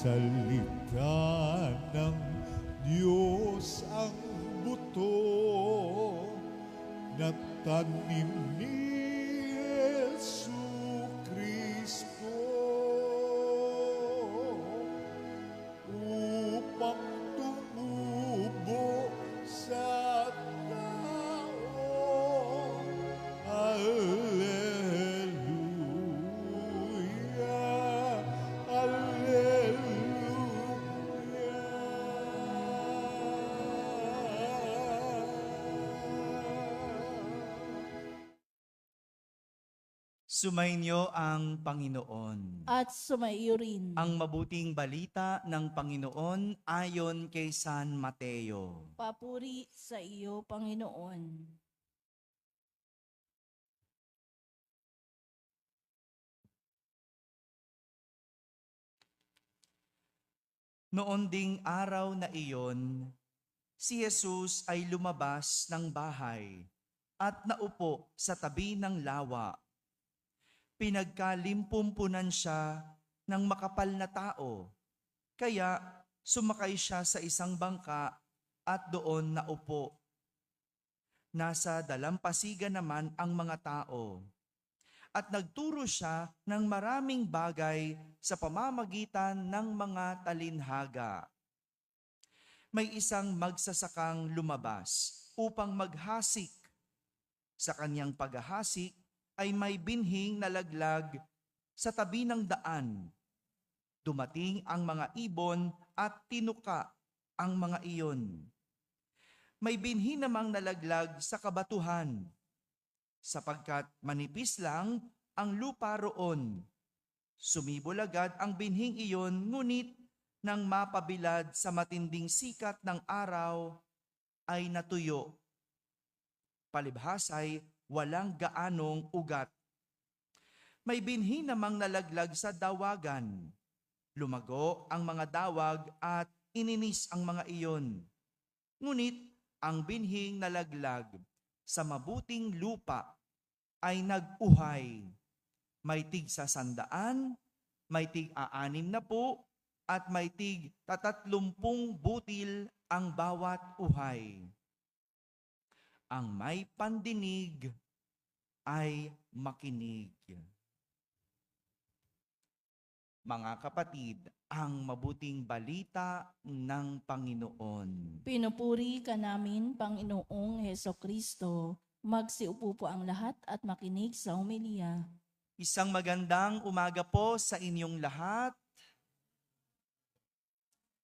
Salita ng Diyos ang buto na tanim ni Jesucristo upang tumubo sa tao. Alleluia, Sumainyo ang Panginoon. At sumaiyo rin. Ang mabuting balita ng Panginoon ayon kay San Mateo. Papuri sa iyo, Panginoon. Noon ding araw na iyon, si Jesus ay lumabas ng bahay at naupo sa tabi ng lawa. Pinagkalimpumpunan siya ng makapal na tao, kaya sumakay siya sa isang bangka at doon naupo. Nasa dalampasigan naman ang mga tao. At nagturo siya ng maraming bagay sa pamamagitan ng mga talinhaga. May isang magsasakang lumabas upang maghasik. Sa kanyang paghahasik ay may binhing nalaglag sa tabi ng daan. Dumating ang mga ibon at tinuka ang mga iyon. May binhi namang nalaglag sa kabatuhan, sapagkat manipis lang ang lupa roon. Sumibol agad ang binhing iyon, ngunit nang mapabilad sa matinding sikat ng araw, ay natuyo. Palibhas ay walang gaanong ugat. May binhi namang nalaglag sa dawagan. Lumago ang mga dawag at ininis ang mga iyon. Ngunit ang binhing nalaglag sa mabuting lupa ay nag-uhay. May tig sa 100, may tig 60, at may tig 30 butil ang bawat uhay. Ang may pandinig ay makinig. Mga kapatid, ang mabuting balita ng Panginoon. Pinupuri ka namin, Panginoong Hesukristo. Magsiupo po ang lahat at makinig sa homilya. Isang magandang umaga po sa inyong lahat.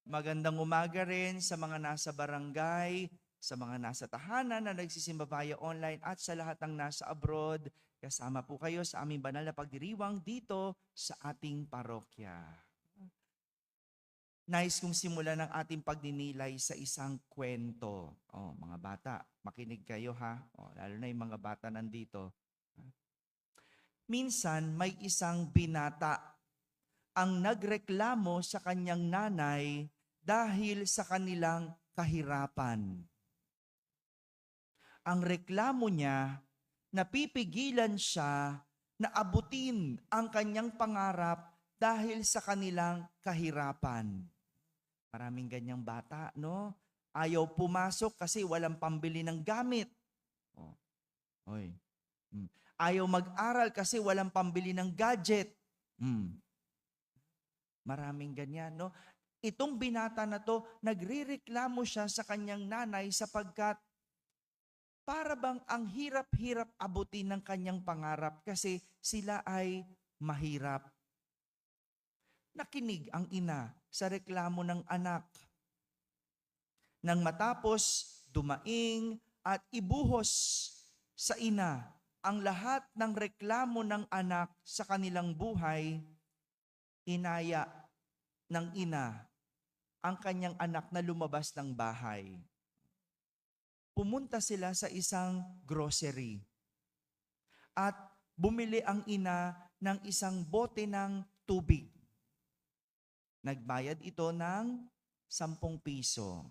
Magandang umaga rin sa mga nasa barangay, sa mga nasa tahanan na nagsisimba via online at sa lahat ng nasa abroad. Kasama po kayo sa aming banal na pagdiriwang dito sa ating parokya. Nais kong simulan ang ating pagdinilay sa isang kwento. Mga bata, makinig kayo ha. Lalo na yung mga bata nandito. Minsan may isang binata ang nagreklamo sa kanyang nanay dahil sa kanilang kahirapan. Ang reklamo niya, napipigilan siya na abutin ang kanyang pangarap dahil sa kanilang kahirapan. Maraming ganyang bata, no? Ayaw pumasok kasi walang pambili ng gamit. Ayaw mag-aral kasi walang pambili ng gadget. Maraming ganyan, no? Itong binata na to, nagrireklamo siya sa kanyang nanay sapagkat para bang ang hirap-hirap abutin ng kanyang pangarap kasi sila ay mahirap. Nakinig ang ina sa reklamo ng anak. Nang matapos dumaing at ibuhos sa ina ang lahat ng reklamo ng anak sa kanilang buhay, inaya ng ina ang kanyang anak na lumabas ng bahay. Pumunta sila sa isang grocery at bumili ang ina ng isang bote ng tubig. Nagbayad ito ng 10 piso.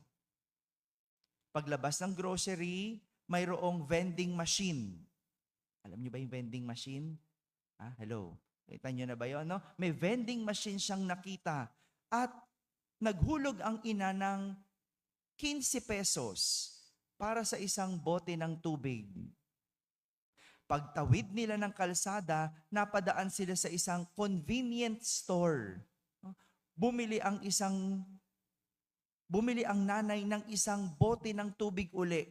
Paglabas ng grocery, mayroong vending machine. Alam niyo ba yung vending machine? Hello. Kita niyo na ba yun? No? May vending machine siyang nakita At naghulog ang ina ng 15 pesos para sa isang bote ng tubig. Pagtawid nila ng kalsada, napadaan sila sa isang convenience store. Bumili ang nanay ng isang bote ng tubig uli,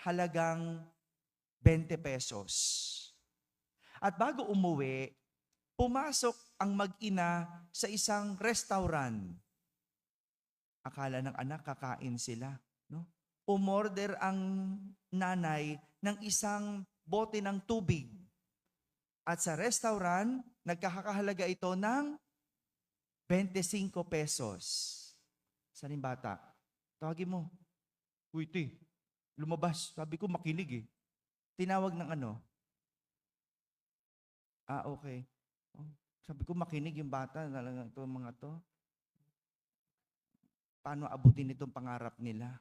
halagang 20 pesos. At bago umuwi, pumasok ang mag-ina sa isang restaurant. Akala ng anak kakain sila, no? Umorder ang nanay ng isang bote ng tubig. At sa restaurant, nagkakahalaga ito ng 25 pesos. Saan yung bata? Tawagin mo. Uy, ti, lumabas. Sabi ko makinig eh. Tinawag ng ano? Okay. Sabi ko makinig yung bata. Talagang ito mga to. Paano abutin itong pangarap nila?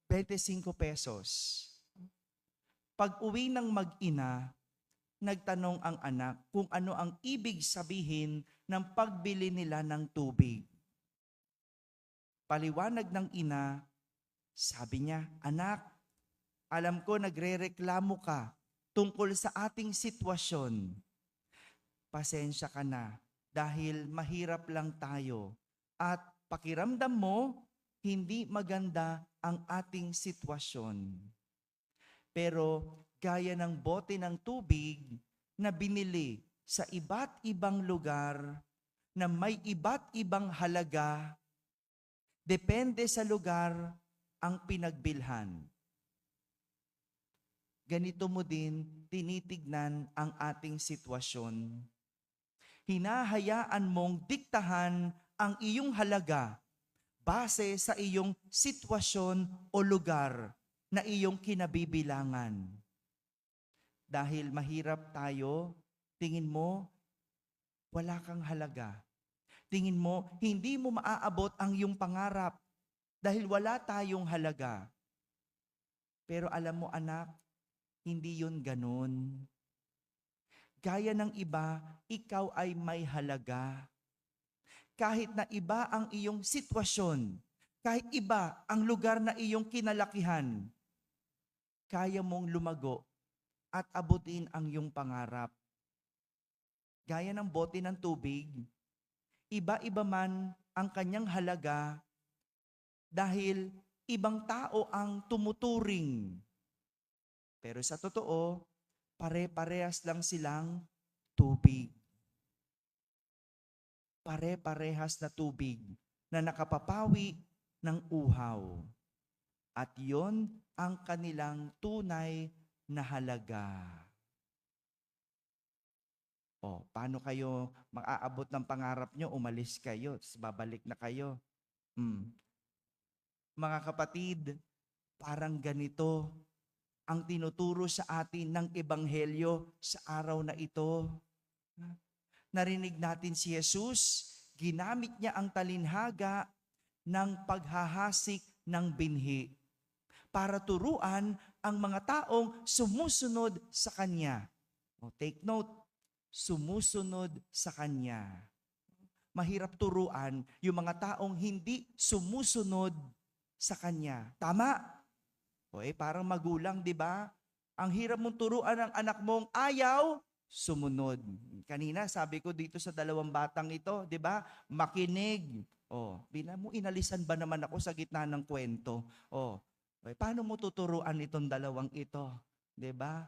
25 pesos. Pag uwi ng mag-ina, nagtanong ang anak kung ano ang ibig sabihin ng pagbili nila ng tubig. Paliwanag ng ina, sabi niya, "Anak, alam ko nagrereklamo ka tungkol sa ating sitwasyon. Pasensya ka na dahil mahirap lang tayo at pakiramdam mo hindi maganda ang ating sitwasyon. Pero gaya ng bote ng tubig na binili sa iba't ibang lugar na may iba't ibang halaga, depende sa lugar ang pinagbilhan. Ganito mo din tinitignan ang ating sitwasyon. Hinahayaan mong diktahan ang iyong halaga base sa iyong sitwasyon o lugar na iyong kinabibilangan. Dahil mahirap tayo, tingin mo, wala kang halaga. Tingin mo, hindi mo maaabot ang iyong pangarap dahil wala tayong halaga. Pero alam mo anak, hindi yun ganun. Gaya ng iba, ikaw ay may halaga. Kahit na iba ang iyong sitwasyon, kahit iba ang lugar na iyong kinalakihan, kaya mong lumago at abutin ang iyong pangarap. Gaya ng bote ng tubig, iba-iba man ang kanyang halaga dahil ibang tao ang tumuturing. Pero sa totoo, pare-parehas lang silang tubig. Pare-parehas na tubig na nakapapawi ng uhaw. At yon ang kanilang tunay na halaga. Paano kayo maaabot ng pangarap nyo? Umalis kayo, babalik na kayo. Mga kapatid, parang ganito ang tinuturo sa atin ng Ebanghelyo sa araw na ito. Narinig natin si Jesus, ginamit niya ang talinhaga ng paghahasik ng binhi para turuan ang mga taong sumusunod sa Kanya. Take note, sumusunod sa Kanya. Mahirap turuan yung mga taong hindi sumusunod sa Kanya. Tama? Parang magulang, di ba? Ang hirap mong turuan ng anak mong ayaw, sumunod. Kanina sabi ko dito sa dalawang batang ito, di ba? Makinig. Inalisan ba naman ako sa gitna ng kwento? Paano mo tuturuan itong dalawang ito? Di ba?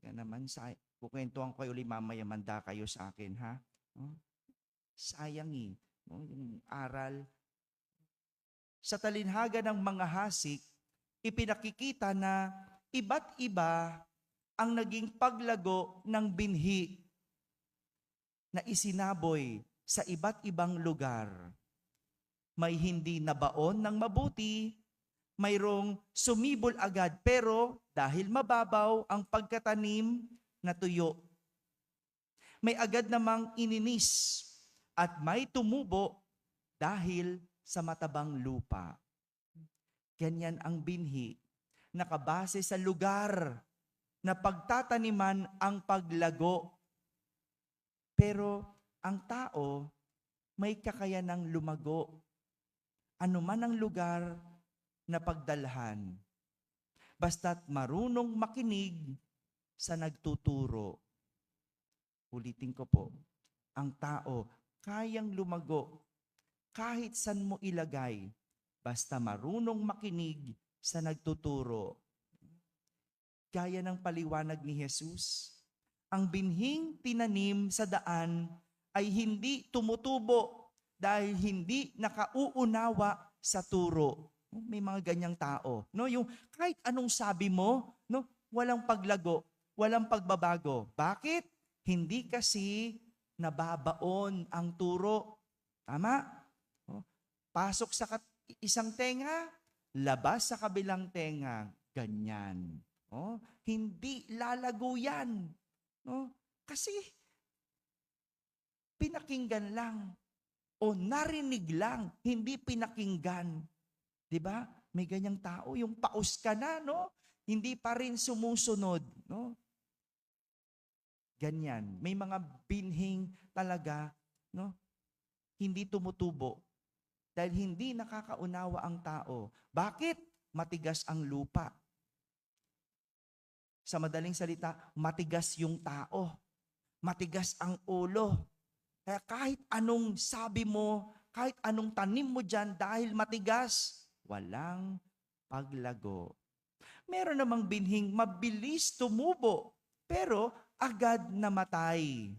Yan naman, kukwentuhan ko kayo ulit mamaya, manda kayo sa akin, ha? Sayang eh. Yung aral. Sa talinhaga ng mga hasik, ipinakikita na iba't iba ang naging paglago ng binhi na isinaboy sa iba't ibang lugar. May hindi nabaon ng mabuti, mayroong sumibol agad, pero dahil mababaw ang pagkatanim, natuyo. May agad namang ininis at may tumubo dahil sa matabang lupa. Ganyan ang binhi, nakabase sa lugar na pagtataniman ang paglago. Pero ang tao may kakayanang lumago. Ano man ang lugar na pagdalhan. Basta't marunong makinig sa nagtuturo. Ulitin ko po, ang tao kayang lumago kahit san mo ilagay. Basta marunong makinig sa nagtuturo. Gaya ng paliwanag ni Jesus, ang binhing tinanim sa daan ay hindi tumutubo dahil hindi nakauunawa sa turo. May mga ganyang tao, no? Yung kahit anong sabi mo, no, walang paglago, walang pagbabago. Bakit? Hindi kasi nababaon ang turo. Tama? Oh, pasok sa isang tenga, labas sa kabilang tenga. Ganyan. Oh, hindi lalago yan. No? Kasi pinakinggan lang o narinig lang, hindi pinakinggan. 'Di ba? May ganyang tao, yung paus ka na, no? Hindi pa rin sumusunod, no? Ganyan. May mga binhing talaga, no? Hindi tumutubo dahil hindi nakakaunawa ang tao. Bakit? Matigas ang lupa. Sa madaling salita, matigas yung tao. Matigas ang ulo. Kaya kahit anong sabi mo, kahit anong tanim mo dyan, dahil matigas, walang paglago. Meron namang binhing mabilis tumubo, pero agad namatay.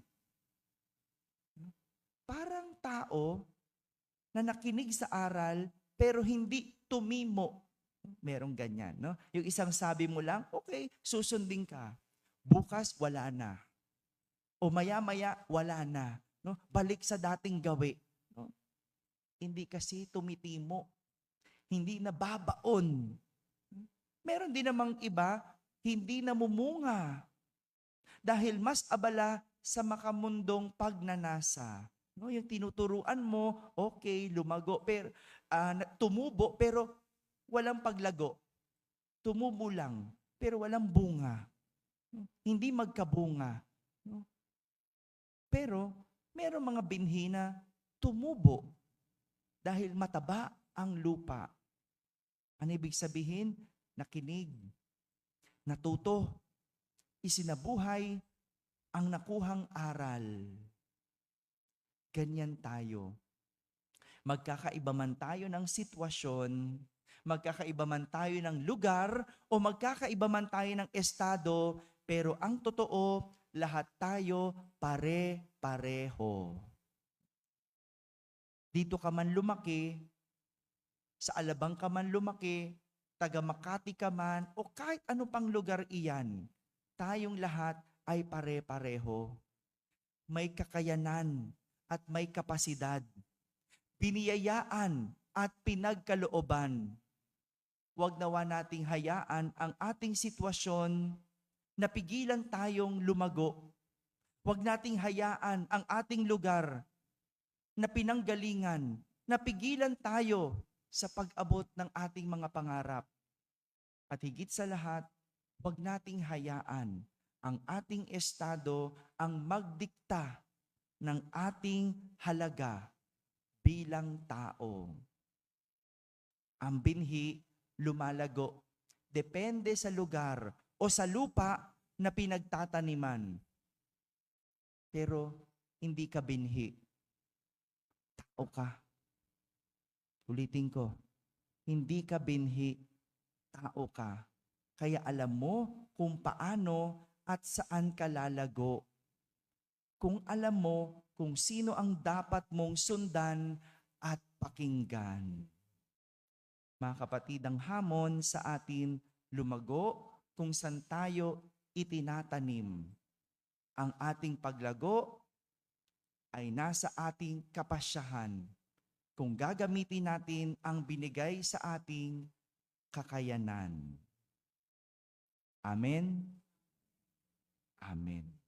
Parang tao na nakinig sa aral, pero hindi tumimo. Merong ganyan, no? Yung isang sabi mo lang, okay, susundin ka. Bukas, wala na. O maya-maya, wala na. No? Balik sa dating gawi. No? Hindi kasi tumitimo. Hindi nababaon. Meron din namang iba, hindi namumunga. Dahil mas abala sa makamundong pagnanasa. No? Yung tinuturuan mo, okay, lumago, pero, tumubo, pero walang paglago. Tumubo lang, pero walang bunga. Hindi magkabunga. No? Pero, merong mga binhi na tumubo dahil mataba ang lupa. Ano ibig sabihin? Nakinig, natuto, isinabuhay ang nakuhang aral. Ganyan tayo. Magkakaiba man tayo ng sitwasyon, magkakaiba man tayo ng lugar, o magkakaiba man tayo ng estado, pero ang totoo, lahat tayo pare-pareho. Dito ka man lumaki, sa Alabang ka man lumaki, taga Makati ka man, o kahit ano pang lugar iyan, tayong lahat ay pare-pareho. May kakayanan at may kapasidad. Biniyayaan at pinagkalooban. Huwag nawa nating hayaan ang ating sitwasyon na pigilan tayong lumago. Huwag nating hayaan ang ating lugar na pinanggalingan, na pigilan tayo sa pag-abot ng ating mga pangarap. At higit sa lahat, huwag nating hayaan ang ating estado ang magdikta ng ating halaga bilang tao. Ang binhi lumalago. Depende sa lugar o sa lupa na pinagtataniman. Pero hindi ka binhi. Tao ka. Ulitin ko, hindi ka binhi. Tao ka. Kaya alam mo kung paano at saan ka lalago. Kung alam mo kung sino ang dapat mong sundan at pakinggan. Mga kapatid, ang hamon sa atin lumago kung saan tayo itinatanim. Ang ating paglago ay nasa ating kapasyahan kung gagamitin natin ang binigay sa ating kakayanan. Amen. Amen.